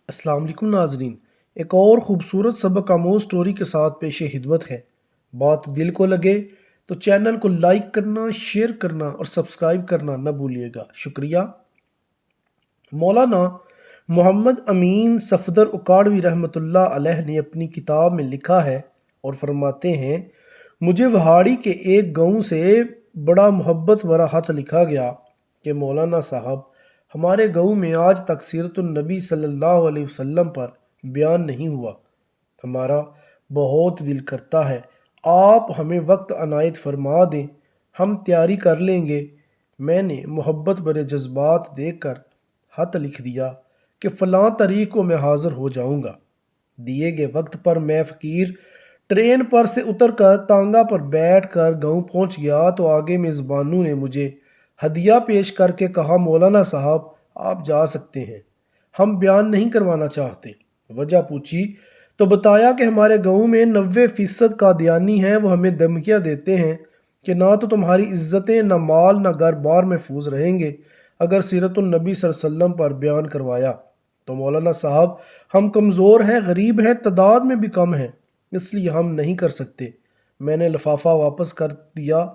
السلام علیکم ناظرین، ایک اور خوبصورت سبق آموز سٹوری کے ساتھ پیش خدمت ہے۔ بات دل کو لگے تو چینل کو لائک کرنا، شیئر کرنا اور سبسکرائب کرنا نہ بھولیے گا، شکریہ۔ مولانا محمد امین صفدر اکاڑوی رحمۃ اللہ علیہ نے اپنی کتاب میں لکھا ہے اور فرماتے ہیں، مجھے وہاڑی کے ایک گاؤں سے بڑا محبت بھرا خط لکھا گیا کہ مولانا صاحب، ہمارے گاؤں میں آج تک سیرت النبی صلی اللہ علیہ وسلم پر بیان نہیں ہوا۔ ہمارا بہت دل کرتا ہے آپ ہمیں وقت عنایت فرما دیں، ہم تیاری کر لیں گے۔ میں نے محبت بھرے جذبات دیکھ کر خط لکھ دیا کہ فلاں تاریخ کو میں حاضر ہو جاؤں گا۔ دیے گئے وقت پر میں فقیر ٹرین پر سے اتر کر تانگا پر بیٹھ کر گاؤں پہنچ گیا تو آگے میزبانوں نے مجھے ہدیہ پیش کر کے کہا، مولانا صاحب آپ جا سکتے ہیں، ہم بیان نہیں کروانا چاہتے۔ وجہ پوچھی تو بتایا کہ ہمارے گاؤں میں 90% قادیانی ہیں، وہ ہمیں دھمکیاں دیتے ہیں کہ نہ تو تمہاری عزتیں، نہ مال، نہ گھر بار محفوظ رہیں گے اگر سیرت النبی صلی اللہ علیہ وسلم پر بیان کروایا تو۔ مولانا صاحب ہم کمزور ہیں، غریب ہیں، تعداد میں بھی کم ہیں، اس لیے ہم نہیں کر سکتے۔ میں نے لفافہ واپس کر دیا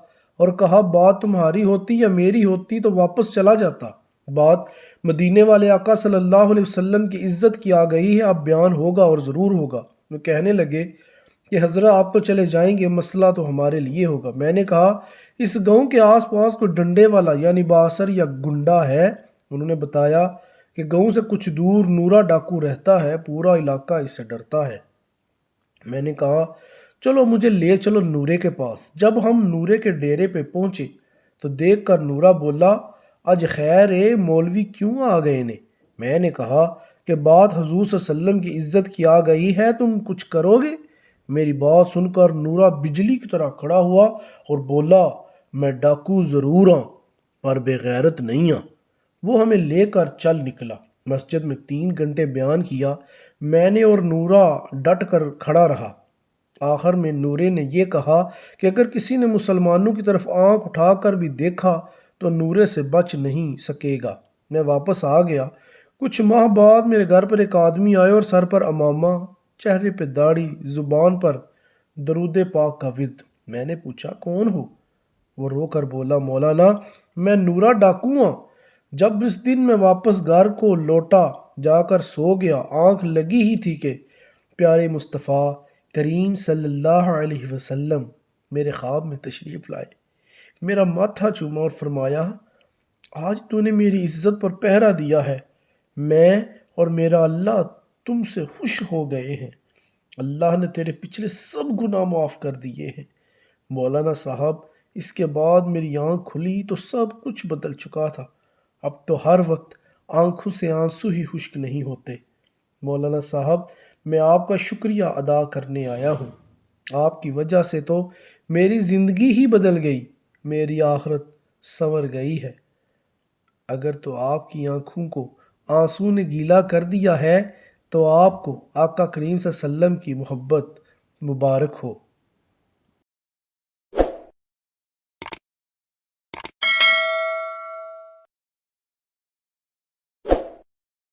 اور کہا، بات تمہاری ہوتی یا میری ہوتی تو واپس چلا جاتا، بات مدینے والے آقا صلی اللہ علیہ وسلم کی عزت کی آ گئی ہے، اب بیان ہوگا اور ضرور ہوگا۔ وہ کہنے لگے کہ حضرت آپ تو چلے جائیں گے، مسئلہ تو ہمارے لیے ہوگا۔ میں نے کہا، اس گاؤں کے آس پاس کوئی ڈنڈے والا یعنی بااثر یا گنڈا ہے؟ انہوں نے بتایا کہ گاؤں سے کچھ دور نورا ڈاکو رہتا ہے، پورا علاقہ اس سے ڈرتا ہے۔ میں نے کہا، چلو مجھے لے چلو نورے کے پاس۔ جب ہم نورے کے ڈیرے پہ پہنچے تو دیکھ کر نورا بولا، اج خیر مولوی کیوں آ گئے نے؟ میں نے کہا کہ بات حضور صلی اللہ علیہ وسلم کی عزت کی آ گئی ہے، تم کچھ کرو گے؟ میری بات سن کر نورا بجلی کی طرح کھڑا ہوا اور بولا، میں ڈاکو ضرور ہوں پر بے غیرت نہیں ہوں۔ وہ ہمیں لے کر چل نکلا۔ مسجد میں 3 گھنٹے بیان کیا، میں نے اور نورا ڈٹ کر کھڑا رہا۔ آخر میں نورے نے یہ کہا کہ اگر کسی نے مسلمانوں کی طرف آنکھ اٹھا کر بھی دیکھا تو نورے سے بچ نہیں سکے گا۔ میں واپس آ گیا۔ کچھ ماہ بعد میرے گھر پر ایک آدمی آئے اور سر پر امامہ، چہرے پہ داڑھی، زبان پر درود پاک کا ورد۔ میں نے پوچھا، کون ہو؟ وہ رو کر بولا، مولانا میں نورا ڈاکو ہوں۔ جب اس دن میں واپس گھر کو لوٹا، جا کر سو گیا، آنکھ لگی ہی تھی کہ پیارے مصطفیٰ کریم صلی اللہ علیہ وسلم میرے خواب میں تشریف لائے، میرا ماتھا چوما اور فرمایا، آج تو نے میری عزت پر پہرا دیا ہے، میں اور میرا اللہ تم سے خوش ہو گئے ہیں، اللہ نے تیرے پچھلے سب گناہ معاف کر دیے ہیں۔ مولانا صاحب اس کے بعد میری آنکھ کھلی تو سب کچھ بدل چکا تھا۔ اب تو ہر وقت آنکھوں سے آنسو ہی خشک نہیں ہوتے۔ مولانا صاحب میں آپ کا شکریہ ادا کرنے آیا ہوں، آپ کی وجہ سے تو میری زندگی ہی بدل گئی، میری آخرت سنور گئی ہے۔ اگر تو آپ کی آنکھوں کو آنسو نے گیلا کر دیا ہے تو آپ کو آقا کریم صلی اللہ علیہ وسلم کی محبت مبارک ہو۔